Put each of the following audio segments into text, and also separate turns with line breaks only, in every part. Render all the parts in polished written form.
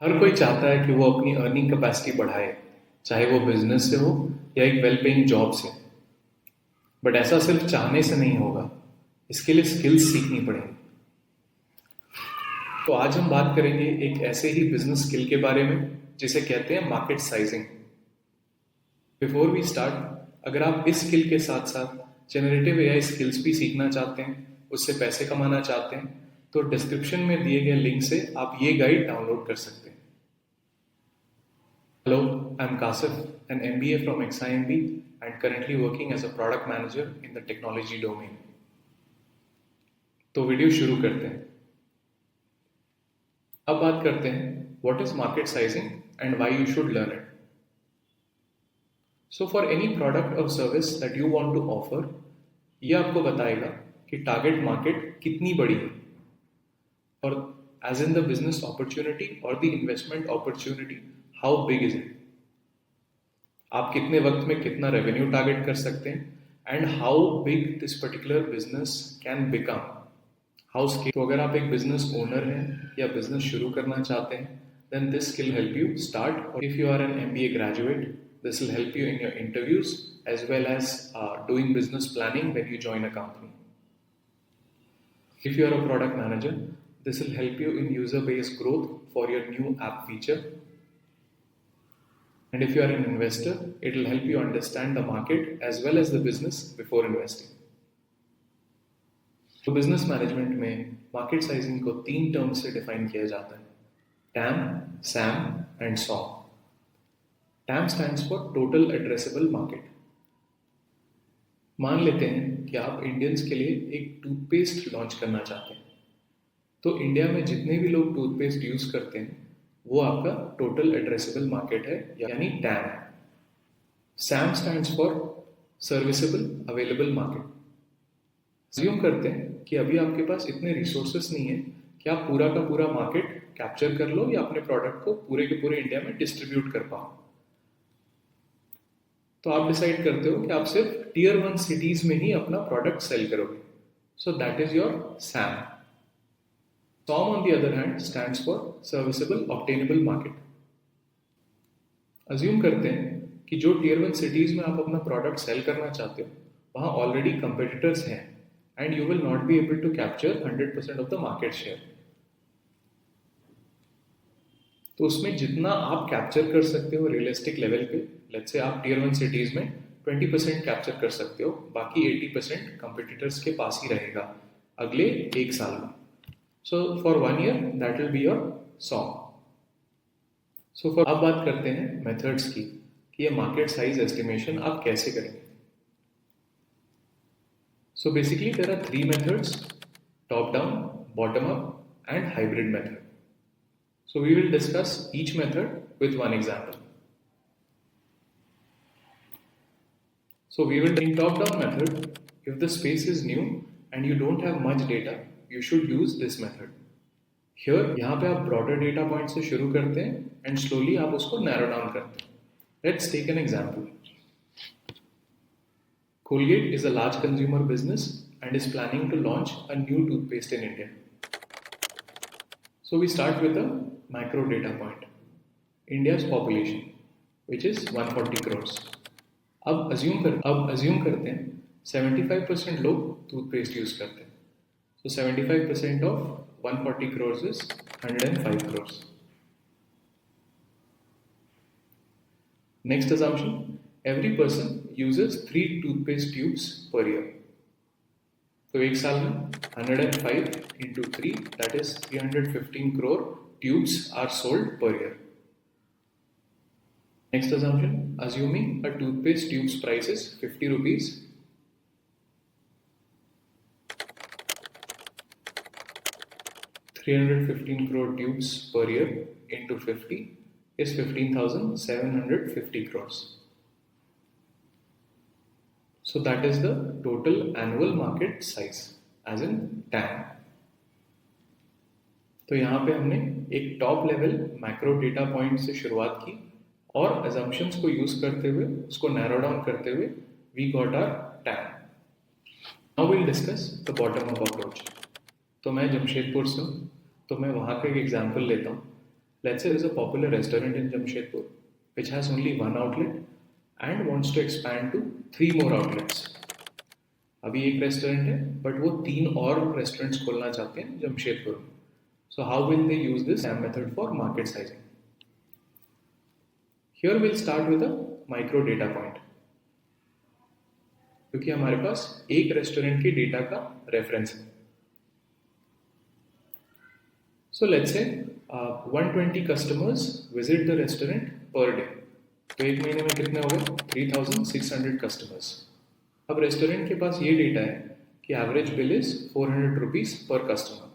हर कोई चाहता है कि वो अपनी अर्निंग कैपेसिटी बढ़ाए, चाहे वो बिजनेस से हो या एक वेल पेइंग जॉब से। बट ऐसा सिर्फ चाहने से नहीं होगा, इसके लिए स्किल्स सीखनी पड़ेंगी। तो आज हम बात करेंगे एक ऐसे ही बिजनेस स्किल के बारे में जिसे कहते हैं market sizing. Before we start, अगर आप इस स्किल के साथ साथ जनरेटिव एआई स्किल्स भी सीखना चाहते हैं, उससे पैसे कमाना चाहते हैं, तो डिस्क्रिप्शन में दिए गए लिंक से आप ये गाइड डाउनलोड कर सकते हैं। Hello, I'm Kasif, an MBA from XIMB and currently working as a product manager in the technology domain. तो वीडियो शुरू करते हैं। अब बात करते हैं what is market sizing and why you should learn it. So for any product और service that you want to offer, ये आपको बताएगा कि टारगेट मार्केट कितनी बड़ी है, और as in the business opportunity और the investment opportunity, how big is it. आप कितने वक्त में कितना रेवेन्यू टारगेट कर सकते हैं and how big this particular business can become, how scale. तो अगर आप एक बिजनेस ओनर हैं या बिजनेस शुरू करना चाहते हैं, then this skill help you start. और if you are an MBA graduate, this will help you in your interviews as well as doing business planning when you join a company. If you are a product manager, this will help you in user base growth for your new app feature. And if you are an investor, it will help you understand the market as well as the business before investing. तो business management में market sizing को 3 terms से define किया जाता है: time, Sam and saw. Time stands for total addressable market. मान लेते हैं कि आप इंडियंस के लिए एक टूथपेस्ट लॉन्च करना चाहते हैं, तो इंडिया में जितने भी लोग टूथपेस्ट यूज करते हैं वो आपका टोटल एड्रेसेबल मार्केट है, यानी time. Sam stands for serviceable available market. Assume करते हैं कि अभी आपके पास इतने रिसोर्सेस नहीं है कि आप पूरा का पूरा मार्केट कैप्चर कर लो या अपने प्रोडक्ट को पूरे के पूरे इंडिया में डिस्ट्रीब्यूट कर पाओ। तो आप डिसाइड करते हो कि आप सिर्फ टियर 1 सिटीज में ही अपना प्रोडक्ट सेल करोगे। So that is your Sam. SOM on the other hand stands for serviceable obtainable market. Assume करते हैं कि जो टियर 1 सिटीज में आप अपना प्रोडक्ट सेल करना चाहते हो वहां ऑलरेडी कंपेटिटर्स हैं and you will not be able to capture 100% of the market share. तो उसमें जितना आप कैप्चर कर सकते हो रियलिस्टिक लेवल पे, लेट्स से आप टियर 1 सिटीज में 20% कैप्चर कर सकते हो, बाकी 80% कंपेटिटर्स के पास ही रहेगा अगले 1 साल में। So for 1 year that will be your SOM. So अब बात करते हैं मेथड्स की कि ये मार्केट साइज एस्टिमेशन आप कैसे करेंगे। So basically there are 3 methods: top down, bottom up and hybrid method. So we will discuss each method with one example. So we will in top down method, if the space is new and you don't have much data, you should use this method. Here, यहाँ पे आप broader data point से शुरू करते हैं and slowly आप उसको narrow down करते हैं. Let's take an example. Colgate is a large consumer business and is planning to launch a new toothpaste in India. So we start with a macro data point. India's population, which is 140 crores. अब assume करते हैं 75% लोग toothpaste use करते हैं. So 75% of 140 crores is 105 crores. Next assumption, every person uses 3 toothpaste tubes per year. तो एक साल में 105 into 3, that is 315 crore tubes are sold per year. Next assumption, assuming a toothpaste tube's price is 50 rupees. 315 crore tubes per year into 50 is 15,750 crores. So that is the total annual market size, as in TAM. तो यहाँ पे हमने एक top level macro data point से शुरुआत की और assumptions को यूज करते हुए उसको नैरो डाउन करते हुए we got our TAM. Now we'll discuss the bottom up approach. तो मैं जमशेदपुर से हूँ, तो मैं वहाँ का एक एग्जाम्पल लेता हूँ Let's say there is a popular restaurant in Jamshedpur which has only one outlet and wants to expand to 3 more outlets. अभी एक रेस्टोरेंट है बट वो 3 और रेस्टोरेंट्स खोलना चाहते हैं जमशेदपुर में. So how will they use this SAM method for market sizing? Here we'll start with a micro data point, क्योंकि हमारे पास एक रेस्टोरेंट की डेटा का रेफरेंस है. So let's say 120 customers visit the restaurant per day. तो एक महीने में कितने हो गए? 3600 कस्टमर्स. अब रेस्टोरेंट के पास ये डेटा है कि average bill is 400 rupees per customer.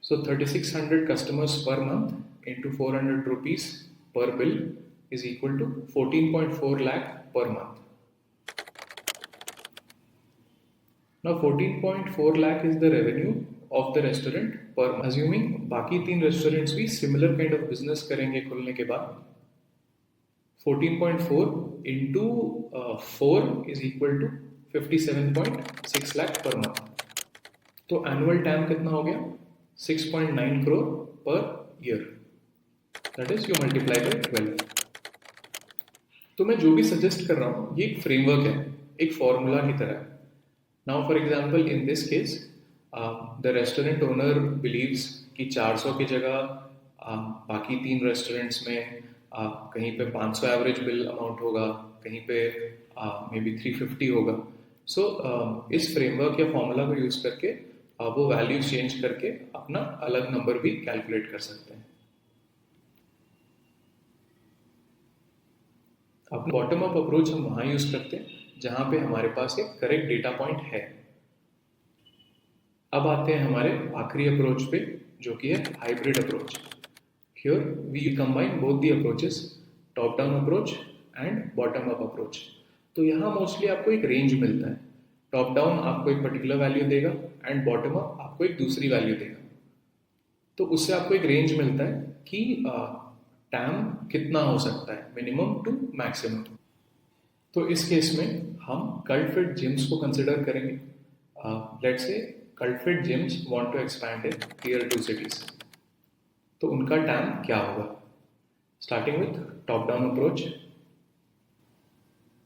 So 3600 customers per month into 400 rupees per bill is equal to 14.4 lakh per month. Now 14.4 lakh is the revenue of the restaurant per month. Assuming बाकी 3 restaurants भी similar kind of business करेंगे खुलने के बाद, 14.4 into 4 is equal to 57.6 lakh per month. तो annual TAM कितना हो गया? 6.9 crore per year. That is you multiply by 12. तो मैं जो भी सजेस्ट कर रहा हूँ ये एक फ्रेमवर्क है, एक फॉर्मूला की तरह है. Now for example in this case the restaurant owner believes कि 400 की जगह बाकी 3 रेस्टोरेंट्स में कहीं पे 500 एवरेज बिल अमाउंट होगा, कहीं पे मे बी 350 होगा. सो इस फ्रेमवर्क या फॉर्मूला को यूज करके वो वैल्यू चेंज करके अपना अलग नंबर भी कैलकुलेट कर सकते हैं. अपना बॉटम अप अप्रोच हम वहाँ यूज करते हैं जहाँ पे हमारे पास एक करेक्ट डेटा पॉइंट है. अब आते हैं हमारे आखिरी अप्रोच पे जो कि है hybrid approach. Here we combine both the approaches, top down approach and bottom up approach. तो यहाँ मोस्टली आपको एक रेंज मिलता है. टॉप डाउन आपको एक पर्टिकुलर वैल्यू देगा एंड बॉटम अप आपको एक दूसरी वैल्यू देगा. तो उससे आपको एक रेंज मिलता है कि टैम कितना हो सकता है, मिनिमम टू मैक्सिमम. तो इस केस में हम कल्ट फिट जिम्स को कंसिडर करेंगे. Let's say Cult Fit gyms want to expand in tier 2 cities. तो उनका टैम क्या होगा? Starting with top down approach.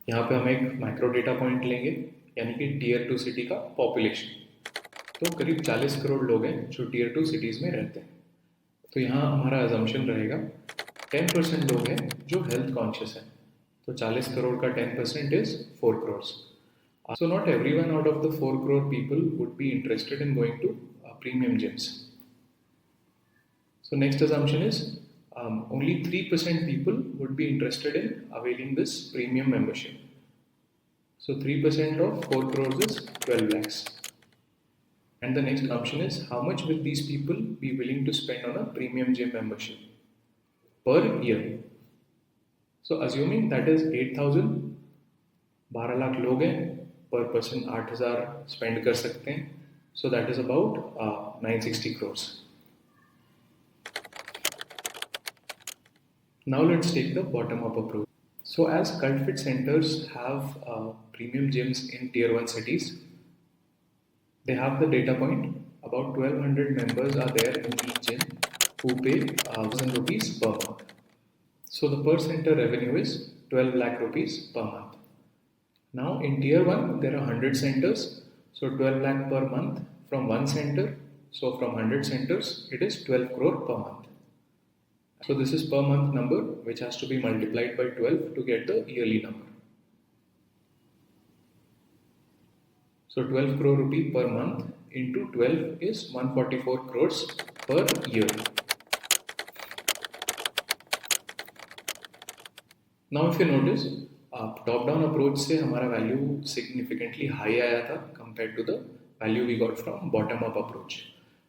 यहाँ पे हम एक माइक्रो डेटा पॉइंट लेंगे, यानी कि टियर 2 सिटी का पॉपुलेशन. तो करीब 40 करोड़ लोग हैं जो टियर 2 सिटीज में रहते हैं. तो यहाँ हमारा अजम्पशन रहेगा 10% लोग हैं जो हेल्थ कॉन्शियस है. तो 40 करोड़ का 10% is 4 crore. So not everyone out of the 4 crore people would be interested in going to premium gyms. So next assumption is only 3% people would be interested in availing this premium membership. So 3% of 4 crores is 12 lakhs. And the next assumption is how much will these people be willing to spend on a premium gym membership per year. So assuming that is 8,000, 12 lakh लोग हैं, पर person 8,000 spend कर सकते हैं. So that is about 960 crores. Now let's take the bottom up approach. So as cult fit centers have premium gyms in tier 1 cities, they have the data point about 1200 members are there in each gym who pay 1,000 rupees per month. So the per center revenue is 12 lakh rupees per month. Now in tier 1 there are 100 centers, so 12 lakh per month from one center. So from 100 centers it is 12 crore per month. So this is per month number which has to be multiplied by 12 to get the yearly number. So 12 crore rupee per month into 12 is 144 crores per year. Now if you notice top down approach से हमारा value significantly high आया था compare to the value we got from bottom up approach.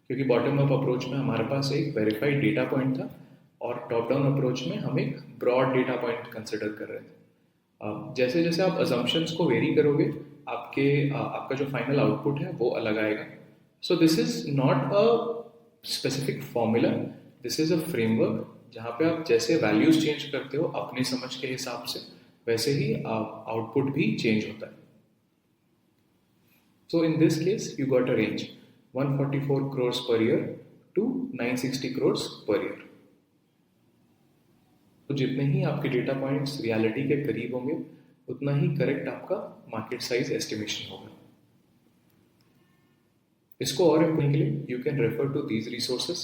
क्योंकि bottom up approach में हमारे पास एक verified data point था और टॉप डाउन अप्रोच में हम एक ब्रॉड डेटा पॉइंट कंसिडर कर रहे थे. जैसे जैसे आप अजम्पशंस को वेरी करोगे आपका जो फाइनल आउटपुट है वो अलग आएगा. So this is not a specific formula, this is a framework जहाँ पे आप जैसे वैल्यूज चेंज करते हो अपनी समझ के हिसाब से वैसे ही आउटपुट भी चेंज होता है. So in this case you got a range 144 crores per year to 960 crores per year. तो जितने ही आपके डेटा पॉइंट्स रियलिटी के करीब होंगे उतना ही करेक्ट आपका मार्केट साइज एस्टिमेशन होगा. इसको और इम्प्रूव के लिए you can refer to these resources: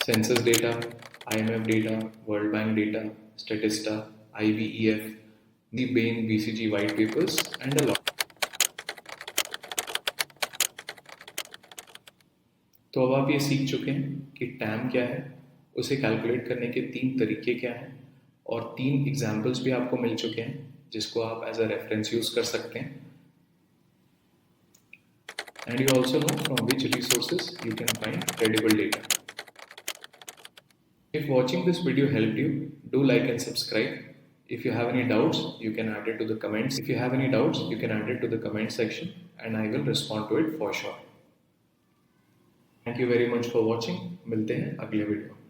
census data, IMF data, world bank data, Statista, IBEF, the Bain BCG white papers and a lot. तो अब आप ये सीख चुके हैं कि टैम क्या है, उसे कैलकुलेट करने के 3 तरीके क्या हैं, और 3 एग्जाम्पल्स भी आपको मिल चुके हैं जिसको आप एज अ रेफरेंस यूज कर सकते हैं. And you also know from which resources you can find credible data. If watching this video helped you, do like and subscribe. If you have any doubts, you can add it to the comments. If you have any doubts, you can add it to the comment section and I will respond to it for sure. Thank you very much for watching. मिलते हैं अगले video.